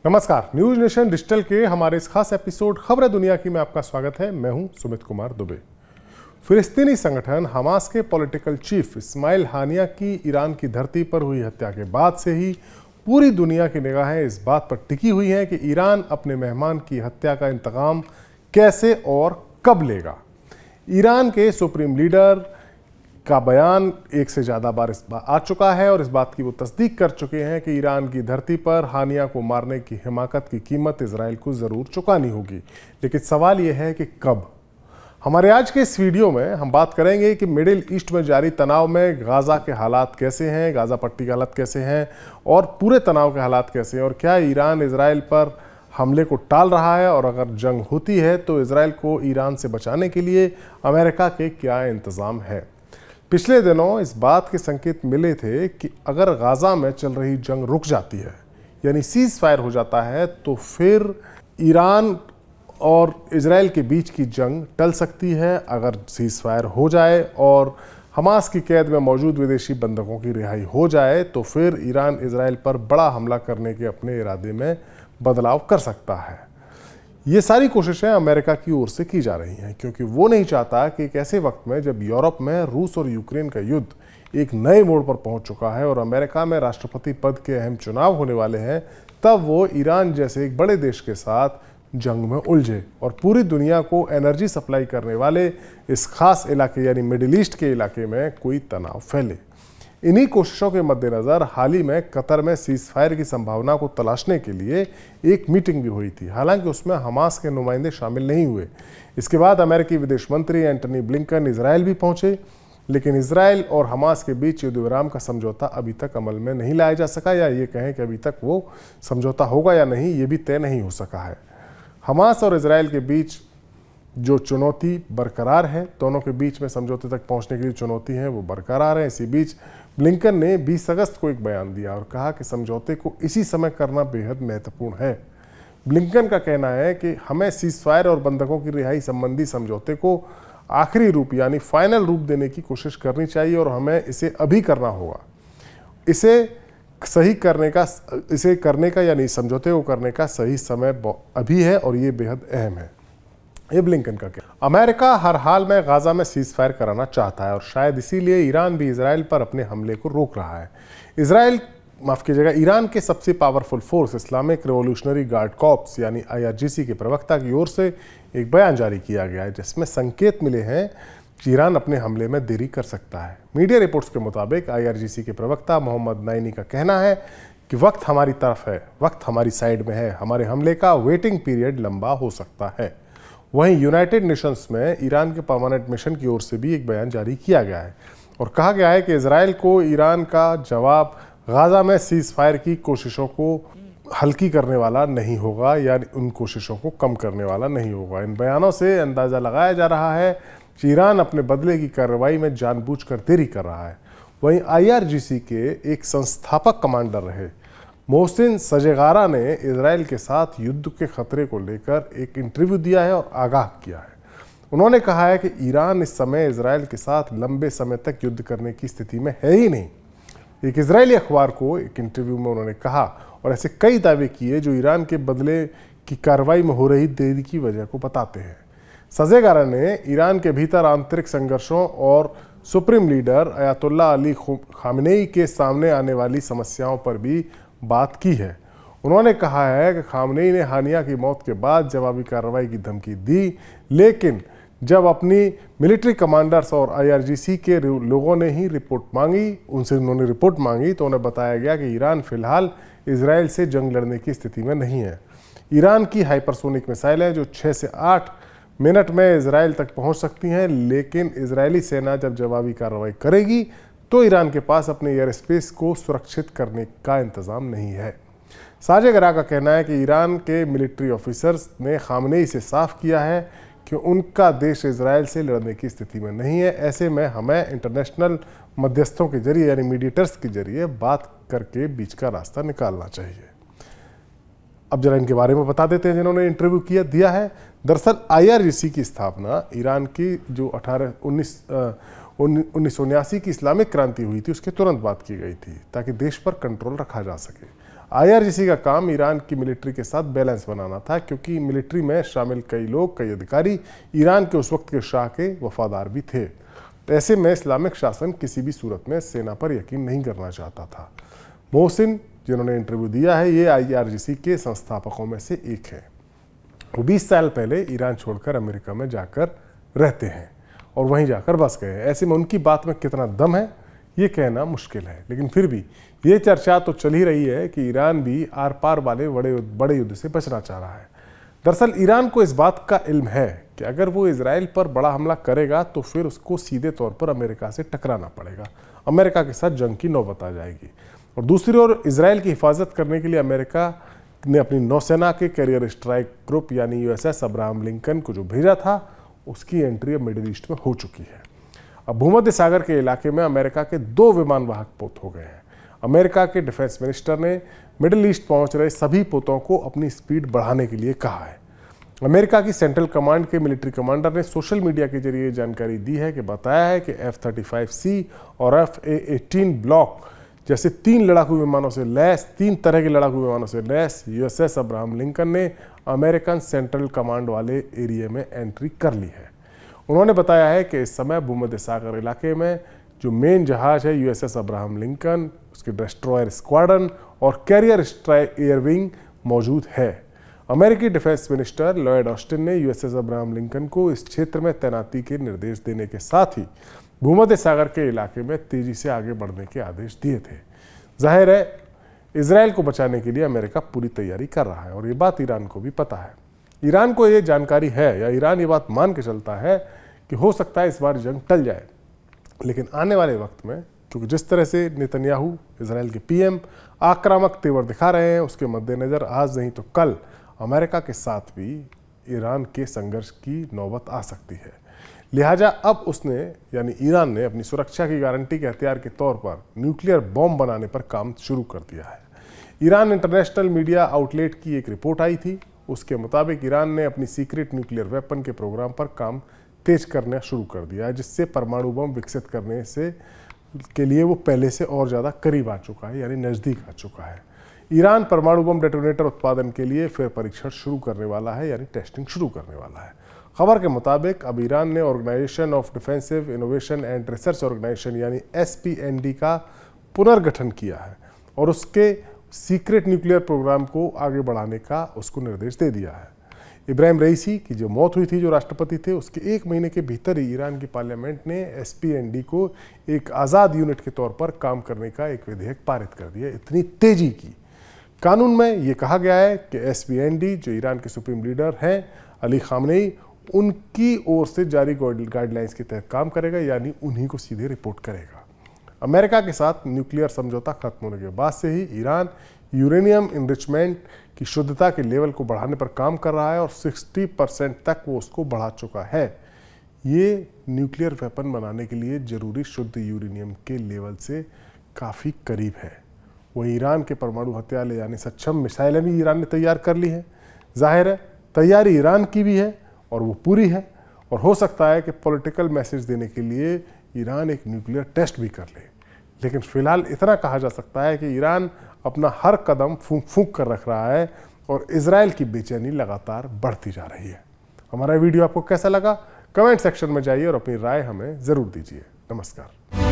नमस्कार, news nation digital के हमारे इस खास एपिसोड खबरें दुनिया की में आपका स्वागत है। मैं हूं सुमित कुमार दुबे। फिलिस्तीनी संगठन हमास के पॉलिटिकल चीफ इस्माइल हानिया की ईरान की धरती पर हुई हत्या के बाद से ही पूरी दुनिया की निगाहें इस बात पर टिकी हुई हैं कि ईरान अपने मेहमान की हत्या का इंतकाम कैसे और कब लेगा। ईरान के सुप्रीम लीडर का बयान एक से ज़्यादा बार इस बार आ चुका है और इस बात की वो तस्दीक कर चुके हैं कि ईरान की धरती पर हानिया को मारने की हिमाकत की कीमत इजराइल को ज़रूर चुकानी होगी। लेकिन सवाल ये है कि कब। हमारे आज के इस वीडियो में हम बात करेंगे कि मिडिल ईस्ट में जारी तनाव में गाज़ा के हालात कैसे हैं, गाज़ा पट्टी के हालात कैसे हैं और पूरे तनाव के हालात कैसे हैं, और क्या ईरान इजराइल पर हमले को टाल रहा है, और अगर जंग होती है तो इजराइल को ईरान से बचाने के लिए अमेरिका के क्या इंतज़ाम है। पिछले दिनों इस बात के संकेत मिले थे कि अगर गाज़ा में चल रही जंग रुक जाती है, यानी सीज फायर हो जाता है, तो फिर ईरान और इजराइल के बीच की जंग टल सकती है। अगर सीज फायर हो जाए और हमास की कैद में मौजूद विदेशी बंधकों की रिहाई हो जाए तो फिर ईरान इजराइल पर बड़ा हमला करने के अपने इरादे में बदलाव कर सकता है। ये सारी कोशिशें अमेरिका की ओर से की जा रही हैं, क्योंकि वो नहीं चाहता कि एक ऐसे वक्त में जब यूरोप में रूस और यूक्रेन का युद्ध एक नए मोड़ पर पहुंच चुका है और अमेरिका में राष्ट्रपति पद के अहम चुनाव होने वाले हैं, तब वो ईरान जैसे एक बड़े देश के साथ जंग में उलझे और पूरी दुनिया को एनर्जी सप्लाई करने वाले इस खास इलाके यानी मिडिल ईस्ट के इलाके में कोई तनाव फैले। इन्हीं कोशिशों के मद्देनज़र हाल ही में कतर में सीज फायर की संभावना को तलाशने के लिए एक मीटिंग भी हुई थी। हालांकि उसमें हमास के नुमाइंदे शामिल नहीं हुए। इसके बाद अमेरिकी विदेश मंत्री एंटनी ब्लिंकन इजराइल भी पहुंचे, लेकिन इजराइल और हमास के बीच युद्ध विराम का समझौता अभी तक अमल में नहीं लाया जा सका, या ये कहें कि अभी तक वो समझौता होगा या नहीं, ये भी तय नहीं हो सका है। हमास और इजराइल के बीच जो चुनौती बरकरार है, दोनों के बीच में समझौते तक पहुंचने की जो चुनौती है वो बरकरार है। इसी बीच ब्लिंकन ने 20 अगस्त को एक बयान दिया और कहा कि समझौते को इसी समय करना बेहद महत्वपूर्ण है। ब्लिंकन का कहना है कि हमें सीज फायर और बंधकों की रिहाई संबंधी समझौते को आखिरी रूप यानी फाइनल रूप देने की कोशिश करनी चाहिए और हमें इसे अभी करना होगा। इसे करने का यानी समझौते को करने का सही समय अभी है और ये बेहद अहम है। ये ब्लिंकन का कहना। अमेरिका हर हाल में गाज़ा में सीज फायर कराना चाहता है और शायद इसीलिए ईरान भी इजराइल पर अपने हमले को रोक रहा है। ईरान के सबसे powerful force Islamic revolutionary guard corps यानी IRGC के प्रवक्ता की ओर से एक बयान जारी किया गया है, जिसमें संकेत मिले हैं कि ईरान अपने हमले में देरी कर सकता है। मीडिया रिपोर्ट्स के मुताबिक IRGC के प्रवक्ता मोहम्मद नाइनी का कहना है कि वक्त हमारी तरफ है, वक्त हमारी साइड में है, हमारे हमले का वेटिंग पीरियड लंबा हो सकता है। वहीं यूनाइटेड नेशंस में ईरान के परमानेंट मिशन की ओर से भी एक बयान जारी किया गया है और कहा गया है कि इजराइल को ईरान का जवाब गाज़ा में सीज फायर की कोशिशों को हल्की करने वाला नहीं होगा या उन कोशिशों को कम करने वाला नहीं होगा। इन बयानों से अंदाज़ा लगाया जा रहा है कि ईरान अपने बदले की कार्रवाई में जानबूझकर देरी कर रहा है। वहीं IRGC के एक संस्थापक कमांडर रहे मोहसिन सजेगारा ने इजराइल के साथ युद्ध के खतरे को लेकर एक इंटरव्यू दिया है और आगाह किया है। उन्होंने कहा है कि ईरान इस समय इजराइल के साथ लंबे समय तक युद्ध करने की स्थिति में है ही नहीं। एक इजरायली अखबार को एक इंटरव्यू में उन्होंने कहा और ऐसे कई दावे किए जो ईरान के बदले की कार्रवाई में हो रही देरी की वजह को बताते हैं। सजेगारा ने ईरान के भीतर आंतरिक संघर्षों और supreme leader Ayatollah Ali Khamenei के सामने आने वाली समस्याओं पर भी बात की है। उन्होंने कहा है कि खामनेई ने हानिया की मौत के बाद जवाबी कार्रवाई की धमकी दी, लेकिन जब अपनी मिलिट्री कमांडर्स और IRGC के लोगों ने ही रिपोर्ट मांगी, उन्होंने रिपोर्ट मांगी तो उन्हें बताया गया कि ईरान फिलहाल इजराइल से जंग लड़ने की स्थिति में नहीं है। ईरान की हाइपरसोनिक मिसाइलें जो 6 से 8 मिनट में इजराइल तक पहुंच सकती हैं, लेकिन इजरायली सेना जब जवाबी कार्रवाई करेगी तो ईरान के पास अपने एयर स्पेस को सुरक्षित करने का इंतज़ाम नहीं है। साजेगरा का कहना है कि ईरान के मिलिट्री ऑफिसर्स ने खामनेई से साफ किया है कि उनका देश इजराइल से लड़ने की स्थिति में नहीं है। ऐसे में हमें इंटरनेशनल मध्यस्थों के जरिए यानी मीडिएटर्स के जरिए बात करके बीच का रास्ता निकालना चाहिए। अब जरा इनके बारे में बता देते हैं जिन्होंने इंटरव्यू दिया है। दरअसल IRGC की स्थापना ईरान की जो 1979 की इस्लामिक क्रांति हुई थी उसके तुरंत बाद की गई थी ताकि देश पर कंट्रोल रखा जा सके। IRGC का काम ईरान की मिलिट्री के साथ बैलेंस बनाना था, क्योंकि मिलिट्री में शामिल कई लोग, कई अधिकारी ईरान के उस वक्त के शाह के वफादार भी थे। ऐसे में इस्लामिक शासन किसी भी सूरत में सेना पर यकीन नहीं करना चाहता था। मोहसिन, जिन्होंने इंटरव्यू दिया है, ये IRGC के संस्थापकों में से एक है। वो 20 साल पहले ईरान छोड़कर अमेरिका में जाकर रहते हैं और वहीं जाकर बस गए हैं। ऐसे में उनकी बात में कितना दम है ये कहना मुश्किल है, लेकिन फिर भी ये चर्चा तो चल ही रही है कि ईरान भी आर पार वाले बड़े युद्ध से बचना चाह रहा है। दरअसल ईरान को इस बात का इल्म है कि अगर वो इजराइल पर बड़ा हमला करेगा तो फिर उसको सीधे तौर पर अमेरिका से टकराना पड़ेगा, अमेरिका के साथ जंग की नौबत आ जाएगी। और दूसरी ओर इजराइल की हिफाजत करने के लिए अमेरिका ने अपनी नौसेना के कैरियर स्ट्राइक ग्रुप यानी USS अब्राहम लिंकन को जो भेजा था, उसकी एंट्री अब मिडिल ईस्ट में हो चुकी है। अब भूमध्य सागर के इलाके में अमेरिका के 2 विमान वाहक पोत हो गए हैं। अमेरिका के डिफेंस मिनिस्टर ने मिडिल ईस्ट पहुंच रहे सभी पोतों को अपनी स्पीड बढ़ाने के लिए कहा है। अमेरिका की सेंट्रल कमांड के मिलिट्री कमांडर ने सोशल मीडिया के जरिए जानकारी दी है कि बताया है कि F-35C और F/A-18 ब्लॉक जैसे 3 लड़ाकू विमानों से लैस 3 तरह के लड़ाकू विमानों से लैस USS अब्राहम लिंकन ने अमेरिकन सेंट्रल कमांड वाले एरिया में एंट्री कर ली है। उन्होंने बताया है कि इस समय भूमध्य सागर इलाके में जो मेन जहाज है USS अब्राहम लिंकन, उसके डिस्ट्रॉयर स्क्वाड्रन और कैरियर स्ट्राइक एयर विंग मौजूद है। अमेरिकी डिफेंस मिनिस्टर लॉयड ऑस्टिन ने USS अब्राहम लिंकन को इस क्षेत्र में तैनाती के निर्देश देने के साथ ही भूमध्य सागर के इलाके में तेजी से आगे बढ़ने के आदेश दिए थे। जाहिर है इजराइल को बचाने के लिए अमेरिका पूरी तैयारी कर रहा है और ये बात ईरान को भी पता है। ईरान को ये जानकारी है, या ईरान ये बात मान के चलता है कि हो सकता है इस बार जंग टल जाए, लेकिन आने वाले वक्त में, क्योंकि जिस तरह से नेतन्याहू इजराइल के PM आक्रामक तेवर दिखा रहे हैं, उसके मद्देनज़र आज नहीं तो कल अमेरिका के साथ भी ईरान के संघर्ष की नौबत आ सकती है। लिहाजा अब उसने यानी ईरान ने अपनी सुरक्षा की गारंटी के हथियार के तौर पर न्यूक्लियर बॉम्ब बनाने पर काम शुरू कर दिया है। ईरान इंटरनेशनल मीडिया आउटलेट की एक रिपोर्ट आई थी, उसके मुताबिक ईरान ने अपनी सीक्रेट न्यूक्लियर वेपन के प्रोग्राम पर काम तेज करना शुरू कर दिया है, जिससे परमाणु बम विकसित करने से के लिए वो पहले से और ज़्यादा करीब आ चुका है, यानी नज़दीक आ चुका है। ईरान परमाणु बम डेटोनेटर उत्पादन के लिए फिर परीक्षण शुरू करने वाला है, यानी टेस्टिंग शुरू करने वाला है। खबर के मुताबिक अब ईरान ने organization of defensive innovation and research organization यानी SPND का पुनर्गठन किया है और उसके सीक्रेट न्यूक्लियर प्रोग्राम को आगे बढ़ाने का उसको निर्देश दे दिया है। इब्राहिम रईसी की जो मौत हुई थी, जो राष्ट्रपति थे, उसके 1 महीने के भीतर ही ईरान की पार्लियामेंट ने SPND को एक आज़ाद यूनिट के तौर पर काम करने का एक विधेयक पारित कर दिया। इतनी तेजी की कानून में ये कहा गया है कि SPND जो ईरान के सुप्रीम लीडर हैं अली खामनेई, उनकी ओर से जारी गाइडलाइंस के तहत काम करेगा, यानी उन्हीं को सीधे रिपोर्ट करेगा। अमेरिका के साथ न्यूक्लियर समझौता खत्म होने के बाद से ही ईरान यूरेनियम इनरिचमेंट की शुद्धता के लेवल को बढ़ाने पर काम कर रहा है और 60% तक वो उसको बढ़ा चुका है। ये न्यूक्लियर वेपन बनाने के लिए जरूरी शुद्ध यूरेनियम के लेवल से काफ़ी करीब है। वहीं ईरान के परमाणु हथियार ले जाने सक्षम मिसाइलें भी ईरान ने तैयार कर ली है। जाहिर है तैयारी ईरान की भी है और वो पूरी है, और हो सकता है कि पॉलिटिकल मैसेज देने के लिए ईरान एक न्यूक्लियर टेस्ट भी कर ले। लेकिन फिलहाल इतना कहा जा सकता है कि ईरान अपना हर कदम फूंक फूंक कर रख रहा है और इजराइल की बेचैनी लगातार बढ़ती जा रही है। हमारा वीडियो आपको कैसा लगा? कमेंट सेक्शन में जाइए और अपनी राय हमें ज़रूर दीजिए। नमस्कार।